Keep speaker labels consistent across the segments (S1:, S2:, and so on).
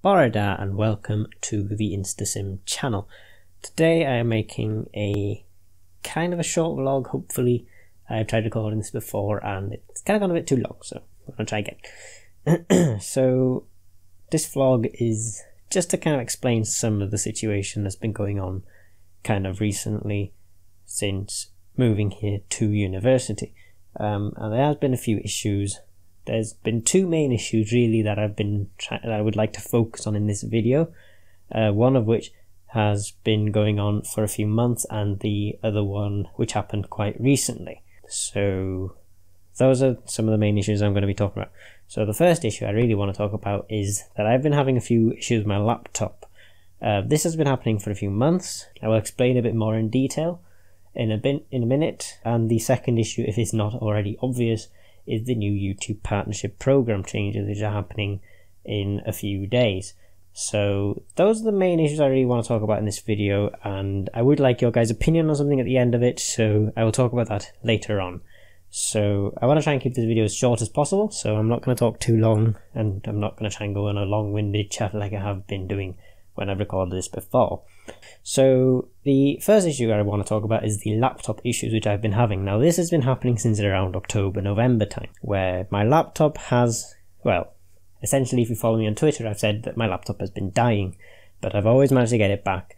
S1: Borada and welcome to the InstaSim channel. Today I am making a kind of a short vlog. Hopefully I've tried recording this before and it's kind of gone a bit too long, so I'm going to try again. So this vlog is just to kind of explain some of the situation that's been going on kind of recently since moving here to university. And there has been a few issues. There's been two main issues really that I would like to focus on in this video. One of which has been going on for a few months, and the other one which happened quite recently. So those are some of the main issues I'm going to be talking about. So the first issue I really want to talk about is that I've been having a few issues with my laptop. This has been happening for a few months. I will explain a bit more in detail in a minute. And the second issue, if it's not already obvious, is the new YouTube partnership program changes which are happening in a few days. So those are the main issues I really want to talk about in this video, and I would like your guys' opinion on something at the end of it, so I will talk about that later on. So I want to try and keep this video as short as possible, so I'm not going to talk too long, and I'm not going to try and go on a long-winded chat like I have been doing when I've recorded this before. So the first issue I want to talk about is the laptop issues which I've been having. Now this has been happening since around October, November time, where my laptop has, well, essentially if you follow me on Twitter, I've said that my laptop has been dying, but I've always managed to get it back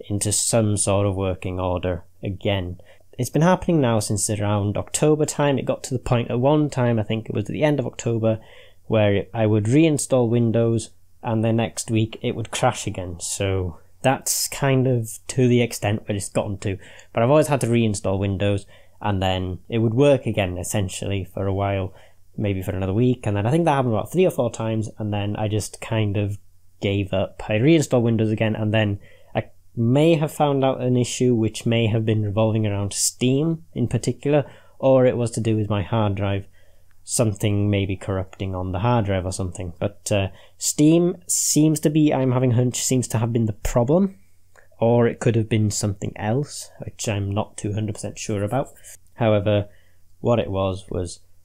S1: into some sort of working order again. It's been happening now since around October time. It got to the point at one time, I think it was at the end of October, where I would reinstall Windows and the next week it would crash again. So that's kind of to the extent where it's gotten to. But I've always had to reinstall Windows and then it would work again essentially for a while, maybe for another week. And then I think that happened about 3 or 4 times and then I just kind of gave up. I reinstalled Windows again and then I may have found out an issue which may have been revolving around Steam in particular, or it was to do with my hard drive. Something maybe corrupting on the hard drive or something, but Steam seems to be, I'm having a hunch, seems to have been the problem, or it could have been something else, which I'm not 200% sure about. However, what it was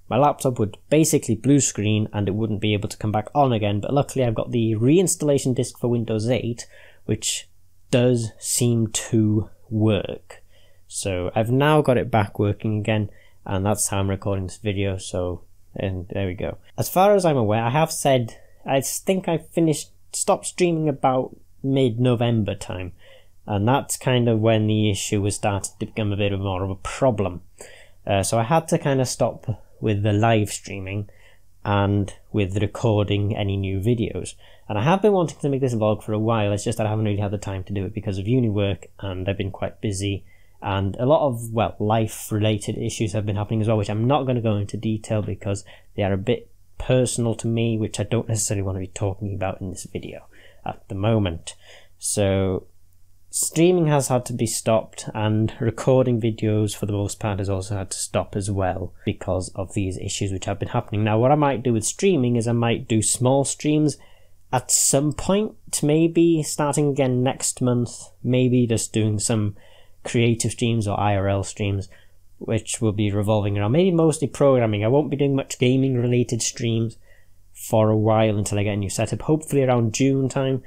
S1: my laptop would basically blue screen and it wouldn't be able to come back on again, but luckily I've got the reinstallation disk for Windows 8, which does seem to work. So I've now got it back working again, and that's how I'm recording this video, and there we go. As far as I'm aware, I have said, I think I stopped streaming about mid-November time, and that's kind of when the issue was starting to become a bit more of a problem. So I had to kind of stop with the live streaming and with recording any new videos. And I have been wanting to make this vlog for a while, it's just that I haven't really had the time to do it because of uni work, and I've been quite busy. And a lot of, well, life-related issues have been happening as well, which I'm not going to go into detail because they are a bit personal to me, which I don't necessarily want to be talking about in this video at the moment. So streaming has had to be stopped, and recording videos for the most part has also had to stop as well because of these issues which have been happening. Now what I might do with streaming is I might do small streams at some point, maybe starting again next month, maybe just doing some creative streams or IRL streams, which will be revolving around maybe mostly programming. I won't be doing much gaming related streams for a while until I get a new setup, hopefully around June time,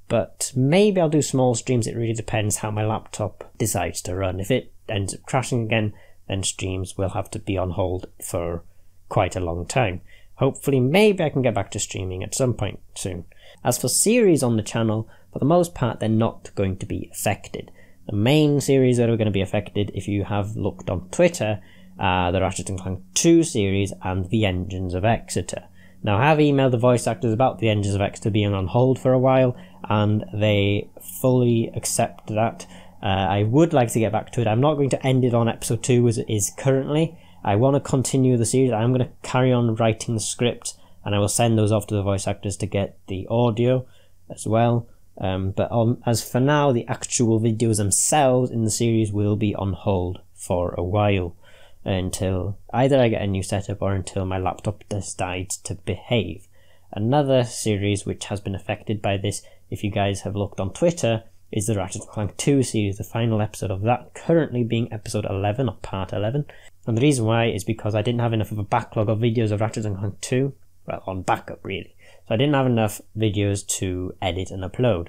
S1: but maybe I'll do small streams. It really depends how my laptop decides to run. If it ends up crashing again, then streams will have to be on hold for quite a long time. Hopefully maybe I can get back to streaming at some point soon. As for series on the channel, for the most part they're not going to be affected. The main series that are going to be affected, if you have looked on Twitter, are the Ratchet & Clank 2 series and the Engines of Exeter. Now I have emailed the voice actors about the Engines of Exeter being on hold for a while, and they fully accept that. I would like to get back to it. I'm not going to end it on episode 2 as it is currently. I want to continue the series. I'm going to carry on writing the script, and I will send those off to the voice actors to get the audio as well. As for now, the actual videos themselves in the series will be on hold for a while until either I get a new setup or until my laptop decides to behave. Another series which has been affected by this, if you guys have looked on Twitter, is the Ratchet & Clank 2 series, the final episode of that currently being episode 11 or part 11. And the reason why is because I didn't have enough of a backlog of videos of Ratchet & Clank 2, well, on backup really. So I didn't have enough videos to edit and upload.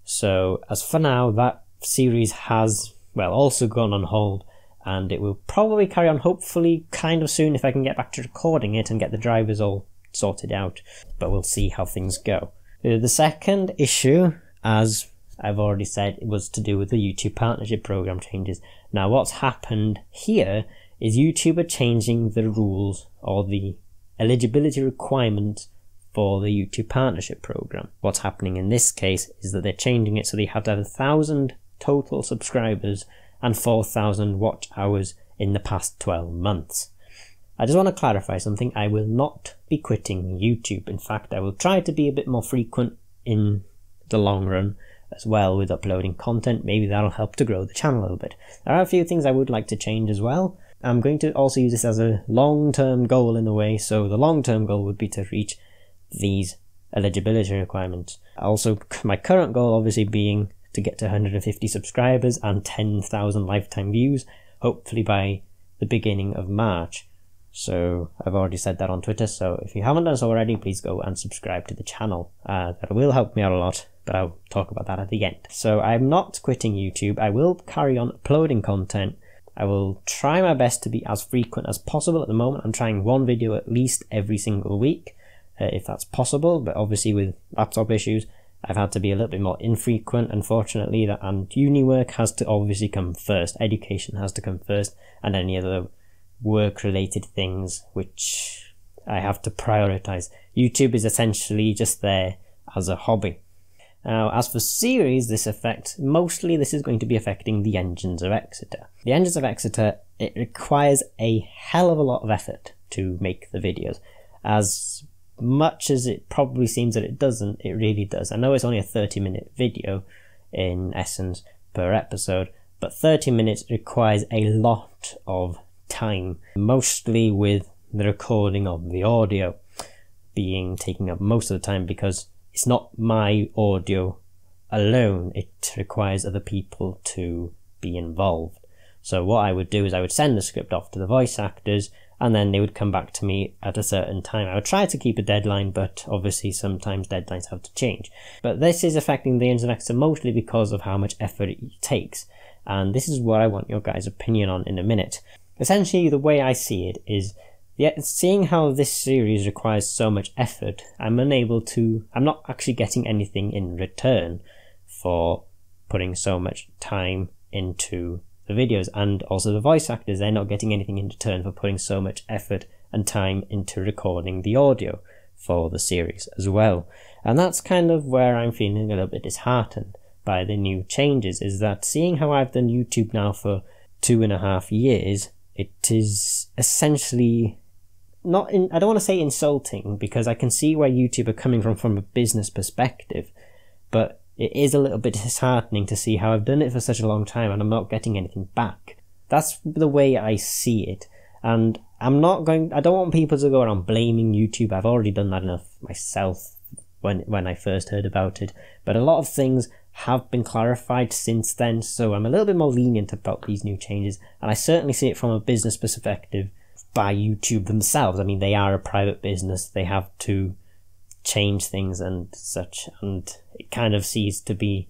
S1: So as for now, that series has, well, also gone on hold, and it will probably carry on hopefully kind of soon if I can get back to recording it and get the drivers all sorted out, but we'll see how things go. The second issue, as I've already said, it was to do with the YouTube Partnership Program changes. Now what's happened here is YouTube are changing the rules or the eligibility requirements for the YouTube Partnership Program. What's happening in this case is that they're changing it so they have to have 1,000 total subscribers and 4,000 watch hours in the past 12 months. I just want to clarify something. I will not be quitting YouTube. In fact, I will try to be a bit more frequent in the long run as well with uploading content. Maybe that'll help to grow the channel a little bit. There are a few things I would like to change as well. I'm going to also use this as a long-term goal in a way. So the long-term goal would be to reach these eligibility requirements. Also, my current goal obviously being to get to 150 subscribers and 10,000 lifetime views, hopefully by the beginning of March. So I've already said that on Twitter, so if you haven't done so already, please go and subscribe to the channel. That will help me out a lot, but I'll talk about that at the end. So I'm not quitting YouTube. I will carry on uploading content. I will try my best to be as frequent as possible. At the moment, I'm trying one video at least every single week, if that's possible, but obviously with laptop issues, I've had to be a little bit more infrequent, unfortunately, and uni work has to obviously come first. Education has to come first, and any other work-related things which I have to prioritize. YouTube is essentially just there as a hobby. Now, as for series, this is going to be affecting the Engines of Exeter. The Engines of Exeter, it requires a hell of a lot of effort to make the videos. As much as it probably seems that it doesn't, it really does. I know it's only a 30-minute video in essence per episode, but 30 minutes requires a lot of time, mostly with the recording of the audio taking up most of the time, because it's not my audio alone, it requires other people to be involved. So what I would do is I would send the script off to the voice actors, and then they would come back to me at a certain time. I would try to keep a deadline, but obviously sometimes deadlines have to change. But this is affecting the Engines of Exeter mostly because of how much effort it takes. And this is what I want your guys' opinion on in a minute. Essentially, the way I see it is, seeing how this series requires so much effort, I'm not actually getting anything in return for putting so much time into the videos, and also the voice actors, they're not getting anything in return for putting so much effort and time into recording the audio for the series as well. And that's kind of where I'm feeling a little bit disheartened by the new changes, is that seeing how I've done YouTube now for 2.5 years, it is essentially I don't want to say insulting, because I can see where YouTube are coming from a business perspective, but it is a little bit disheartening to see how I've done it for such a long time and I'm not getting anything back. That's the way I see it. And I don't want people to go around blaming YouTube. I've already done that enough myself when I first heard about it. But a lot of things have been clarified since then, so I'm a little bit more lenient about these new changes. And I certainly see it from a business perspective by YouTube themselves. I mean, they are a private business. They have to change things and such, and it kind of seems to be,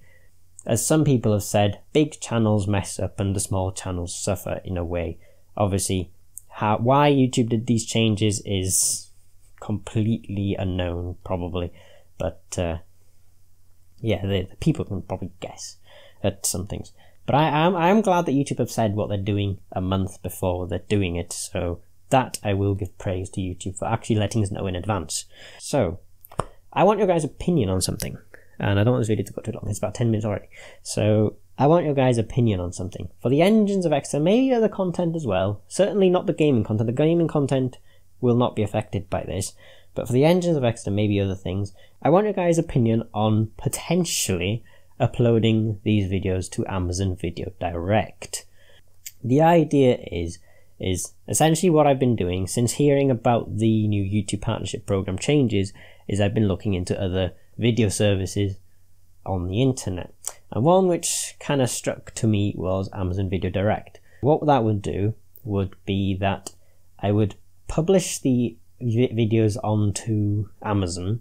S1: as some people have said, big channels mess up and the small channels suffer in a way. Obviously, why YouTube did these changes is completely unknown, probably, but yeah, the people can probably guess at some things. But I am glad that YouTube have said what they're doing a month before they're doing it, so that I will give praise to YouTube for actually letting us know in advance. So I want your guys' opinion on something, and I don't want this video to go too long, it's about 10 minutes already. So I want your guys' opinion on something. For the Engines of Exeter, maybe other content as well, certainly not the gaming content. The gaming content will not be affected by this, but for the Engines of Exeter, maybe other things. I want your guys' opinion on potentially uploading these videos to Amazon Video Direct. The idea is essentially what I've been doing since hearing about the new YouTube Partnership Program changes, is I've been looking into other video services on the internet. And one which kind of struck to me was Amazon Video Direct. What that would do would be that I would publish the videos onto Amazon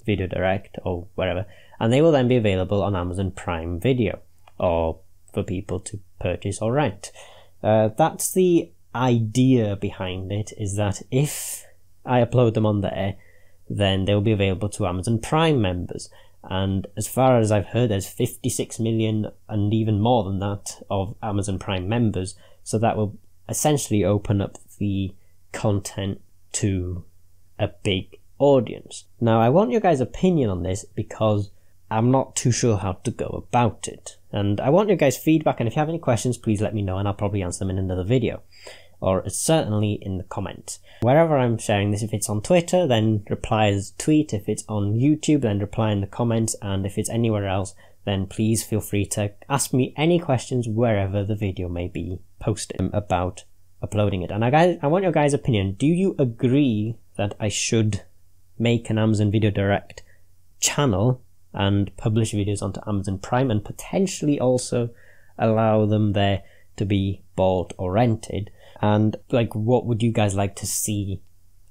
S1: Video Direct or wherever, and they will then be available on Amazon Prime Video or for people to purchase or rent. That's the idea behind it, is that if I upload them on there, then they'll be available to Amazon Prime members. And as far as I've heard, there's 56 million and even more than that of Amazon Prime members, so that will essentially open up the content to a big audience. Now, I want your guys' opinion on this because I'm not too sure how to go about it, and I want your guys' feedback, and if you have any questions, please let me know and I'll probably answer them in another video, or certainly in the comments. Wherever I'm sharing this, if it's on Twitter, then reply as tweet, if it's on YouTube, then reply in the comments, and if it's anywhere else, then please feel free to ask me any questions wherever the video may be posted about uploading it. And I want your guys' opinion. Do you agree that I should make an Amazon Video Direct channel and publish videos onto Amazon Prime, and potentially also allow them there to be bought or rented? And like, what would you guys like to see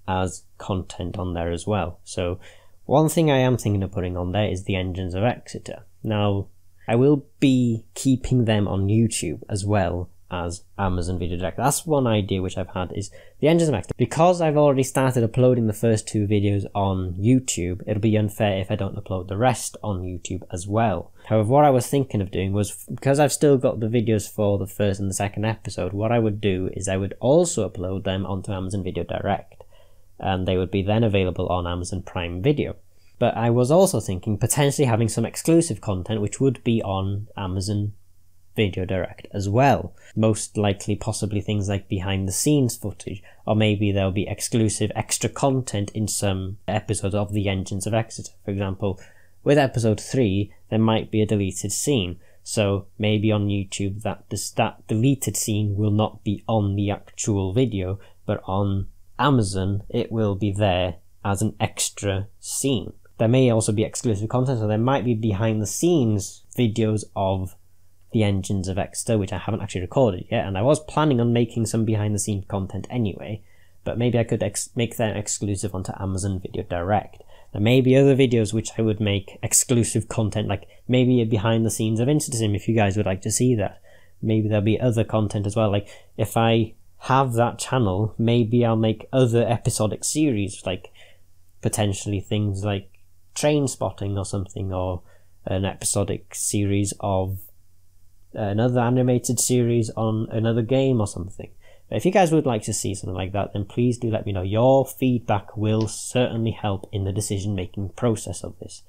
S1: as content on there as well? So one thing I am thinking of putting on there is the Engines of Exeter. Now, I will be keeping them on YouTube as well as Amazon Video Direct. That's one idea which I've had, is the Engines of Exeter. Because I've already started uploading the first 2 videos on YouTube, it'll be unfair if I don't upload the rest on YouTube as well. However, what I was thinking of doing was, because I've still got the videos for the first and the second episode, what I would do is I would also upload them onto Amazon Video Direct, and they would be then available on Amazon Prime Video. But I was also thinking potentially having some exclusive content which would be on Amazon Video Direct as well. Most likely possibly things like behind the scenes footage, or maybe there'll be exclusive extra content in some episodes of the Engines of Exeter. For example, with episode 3 there might be a deleted scene, so maybe on YouTube that deleted scene will not be on the actual video, but on Amazon it will be there as an extra scene. There may also be exclusive content, so there might be behind the scenes videos of the Engines of Exeter, which I haven't actually recorded yet, and I was planning on making some behind the scenes content anyway, but maybe I could make them exclusive onto Amazon Video Direct. There may be other videos which I would make exclusive content, like maybe a behind the scenes of InstaSim, if you guys would like to see that. Maybe there'll be other content as well, like if I have that channel, maybe I'll make other episodic series, like potentially things like Train Spotting or something, or an episodic series of another animated series on another game or something. But if you guys would like to see something like that, then please do let me know. Your feedback will certainly help in the decision making process of this.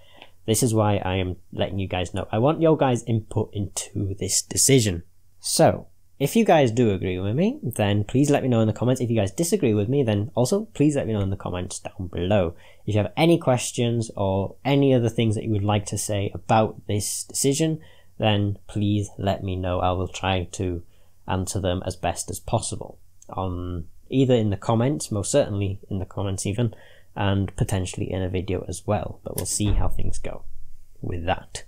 S1: This is why I am letting you guys know. I want your guys' input into this decision. So if you guys do agree with me, then please let me know in the comments. If you guys disagree with me, then also please let me know in the comments down below. If you have any questions or any other things that you would like to say about this decision, then please let me know. I will try to answer them as best as possible, on either in the comments, most certainly in the comments even, and potentially in a video as well, but we'll see how things go with that.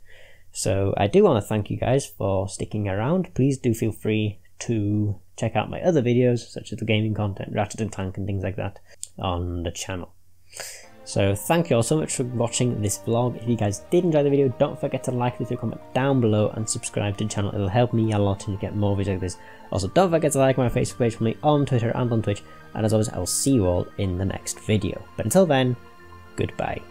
S1: So I do want to thank you guys for sticking around. Please do feel free to check out my other videos, such as the gaming content, Ratchet & Clank and things like that on the channel. So thank you all so much for watching this vlog. If you guys did enjoy the video, don't forget to like, leave a comment down below and subscribe to the channel. It'll help me a lot and get more videos like this. Also, don't forget to like my Facebook page for me on Twitter and on Twitch. And as always, I will see you all in the next video. But until then, goodbye.